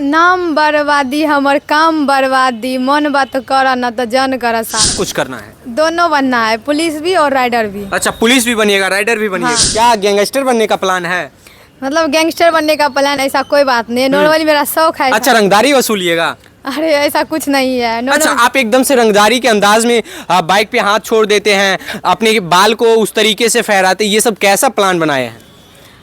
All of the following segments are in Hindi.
नाम बर्बादी हमर काम बर्बादी मन बात कर न तो जन कर साथ। कुछ करना है, दोनों बनना है, पुलिस भी और राइडर भी। अच्छा पुलिस भी बनिएगा, राइडर भी बनिएगा। हाँ। क्या गैंगस्टर बनने का प्लान है? मतलब गैंगस्टर बनने का प्लान ऐसा कोई बात नहीं है, नॉर्मली मेरा शौक है। अच्छा रंगदारी वसूलिएगा? अरे ऐसा कुछ नहीं है। अच्छा आप एकदम से रंगदारी के अंदाज में बाइक पे हाथ छोड़ देते हैं, अपने बाल को उस तरीके से फहराते, ये सब कैसा प्लान बनाए हैं?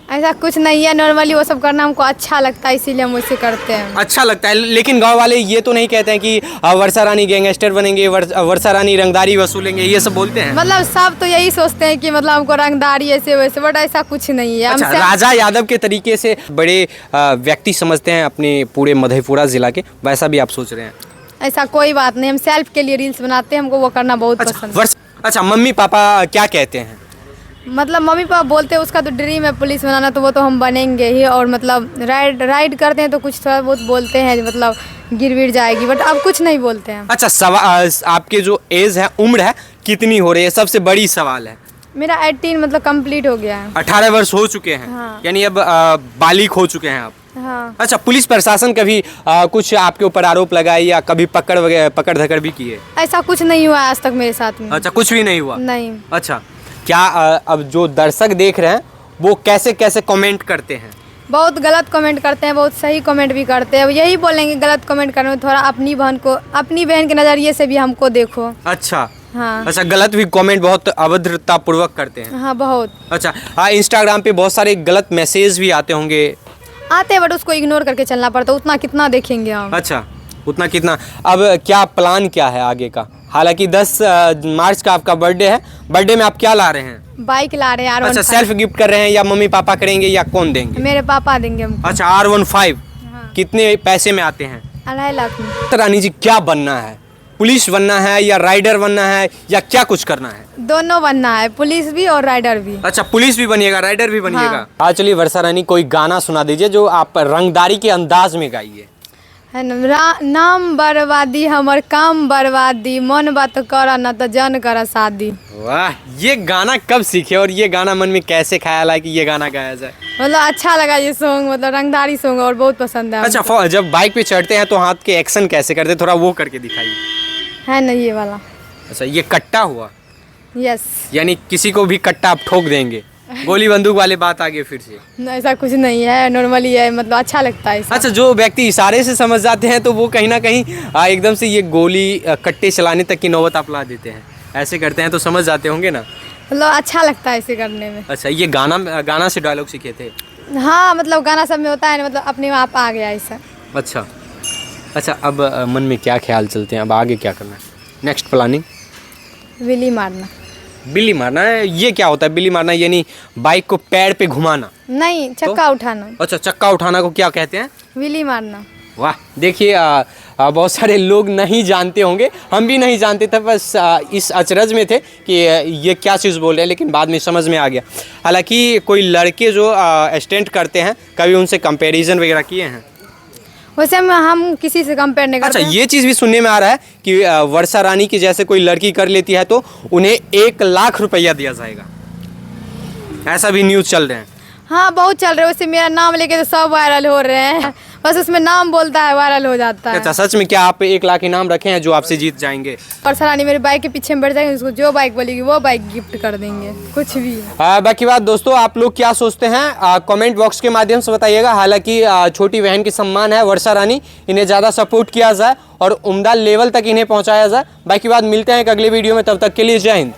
ऐसा कुछ नहीं है, नॉर्मली वो सब करना हमको अच्छा लगता है, इसीलिए हम वैसे करते हैं। अच्छा लगता है, लेकिन गांव वाले ये तो नहीं कहते हैं कि वर्षा रानी गैंगस्टर बनेंगे, वर्षा रानी रंगदारी वसूलेंगे, ये सब बोलते हैं? मतलब सब तो यही सोचते हैं कि मतलब हमको रंगदारी ऐसे वैसे, बट ऐसा कुछ नहीं है। अच्छा, राजा यादव के तरीके से बड़े व्यक्ति समझते हैं अपने पूरे मधेपुरा जिला के, वैसा भी आप सोच रहे हैं? ऐसा कोई बात नहीं, हम सेल्फ के लिए रील्स बनाते हैं, हमको वो करना बहुत पसंद है। अच्छा मम्मी पापा क्या कहते हैं? मतलब मम्मी पापा बोलते हैं उसका तो ड्रीम है पुलिस बनाना, तो वो तो हम बनेंगे ही। और मतलब राइड करते हैं तो कुछ थोड़ा बहुत बोलते हैं, मतलब गिर जाएगी, बट अब कुछ नहीं बोलते हैं। अच्छा आपके जो एज है, उम्र है, कितनी हो रही है, सबसे बड़ी सवाल है। मेरा 18 मतलब कंप्लीट हो गया है। 18 वर्ष हो चुके हैं। हाँ। यानी अब बालिग हो चुके हैं आप। हाँ। अच्छा पुलिस प्रशासन कभी कुछ आपके ऊपर आरोप लगाए या कभी पकड़ धकड़ भी किए? ऐसा कुछ नहीं हुआ आज तक मेरे साथ में। अच्छा कुछ भी नहीं हुआ? नहीं। अच्छा क्या अब जो दर्शक देख रहे हैं वो कैसे कैसे कमेंट करते हैं? बहुत गलत कमेंट करते हैं, बहुत सही कमेंट भी करते हैं। यही बोलेंगे गलत कमेंट करने में थोड़ा अपनी बहन के नज़रिए से भी हमको देखो। अच्छा। हाँ। अच्छा गलत भी कमेंट बहुत अभद्रता पूर्वक करते हैं? हाँ बहुत। अच्छा हाँ, इंस्टाग्राम पे बहुत सारे गलत मैसेज भी आते होंगे? आते हैं, बट उसको इग्नोर करके चलना पड़ता है, उतना कितना देखेंगे हम। अच्छा उतना कितना। अब क्या प्लान क्या है आगे का? हालांकि 10 मार्च का आपका बर्थडे है, बर्थडे में आप क्या ला रहे हैं? बाइक ला रहे हैं R15। अच्छा सेल्फ गिफ्ट कर रहे हैं या मम्मी पापा करेंगे या कौन देंगे? मेरे पापा देंगे हमको। अच्छा R15। हाँ। कितने पैसे में आते हैं? 2.5 लाख में। तो रानी जी क्या बनना है? पुलिस बनना है या राइडर बनना है या क्या कुछ करना है? दोनों बनना है, पुलिस भी और राइडर भी। अच्छा पुलिस भी बनिएगा, राइडर भी बनिएगा। हाँ। आज चलिए वर्षा रानी कोई गाना सुना दीजिए जो आप रंगदारी के अंदाज में गाइए। है ना, नाम बर्बादी हमर काम बर्बादी मन बात कर न तो जन कर शादी। वाह, ये गाना कब सीखे और ये गाना मन में कैसे ख्याल आया कि ये गाना गाया जाए? मतलब अच्छा लगा ये सॉन्ग, मतलब रंगदारी सॉन्ग और बहुत पसंद है। अच्छा जब बाइक पे चढ़ते हैं तो हाथ के एक्शन कैसे करते, थोड़ा वो करके दिखाइए। है ना ये वाला। अच्छा ये कट्टा हुआ? यस। यानी किसी को भी कट्टा आप ठोक देंगे, गोली बंदूक वाले बात आ गई फिर से? ऐसा कुछ नहीं है, नॉर्मली है, मतलब अच्छा लगता है ऐसा। अच्छा जो व्यक्ति इशारे से समझ जाते हैं तो वो कहीं ना कहीं एकदम से ये गोली कट्टे चलाने तक की नौबत आप ला देते हैं, ऐसे करते हैं तो समझ जाते होंगे ना? मतलब अच्छा लगता है ऐसे करने में। अच्छा ये गाना से डायलॉग सीखे थे? हाँ मतलब गाना सब में होता है ना, मतलब अपने आप आ गया ऐसा। अच्छा अब मन में क्या ख्याल चलते हैं, अब आगे क्या करना है, नेक्स्ट प्लानिंग? बिल्ली मारना। बिल्ली मारना है? ये क्या होता है बिल्ली मारना? यानी बाइक को पैर पे घुमाना? नहीं, चक्का उठाना। अच्छा चक्का उठाना को क्या कहते हैं? बिल्ली मारना। वाह, देखिए बहुत सारे लोग नहीं जानते होंगे, हम भी नहीं जानते थे, बस इस अचरज में थे कि ये क्या चीज़ बोल रहे हैं, लेकिन बाद में समझ में आ गया। हालांकि कोई लड़के जो स्टंट करते हैं, कभी उनसे कंपैरिजन वगैरह किए हैं? वैसे हम किसी से कंपेयर नहीं करते। अच्छा ये चीज़ भी सुनने में आ रहा है कि वर्षा रानी की जैसे कोई लड़की कर लेती है तो उन्हें 1 लाख रुपया दिया जाएगा, ऐसा भी न्यूज़ चल रहे हैं। हाँ बहुत चल रहे हैं, वैसे मेरा नाम लेके तो सब वायरल हो रहे हैं, बस उसमें नाम बोलता है वायरल हो जाता है। अच्छा सच में क्या आप 1 लाख इनाम रखे हैं जो आपसे जीत जाएंगे? और सरानी मेरी बाइक के पीछे में बैठ जाएंगे, उसको जो बाइक बोलेगी वो बाइक गिफ्ट कर देंगे, कुछ भी। बाकी बात दोस्तों, आप लोग क्या सोचते हैं कमेंट बॉक्स के माध्यम से बताइएगा। हालांकि छोटी बहन की सम्मान है वर्षा रानी, इन्हें ज़्यादा सपोर्ट किया जाए और उम्दा लेवल तक इन्हें पहुँचाया जाए। बाकी बात मिलते हैं एक अगले वीडियो में, तब तक के लिए जय हिंद।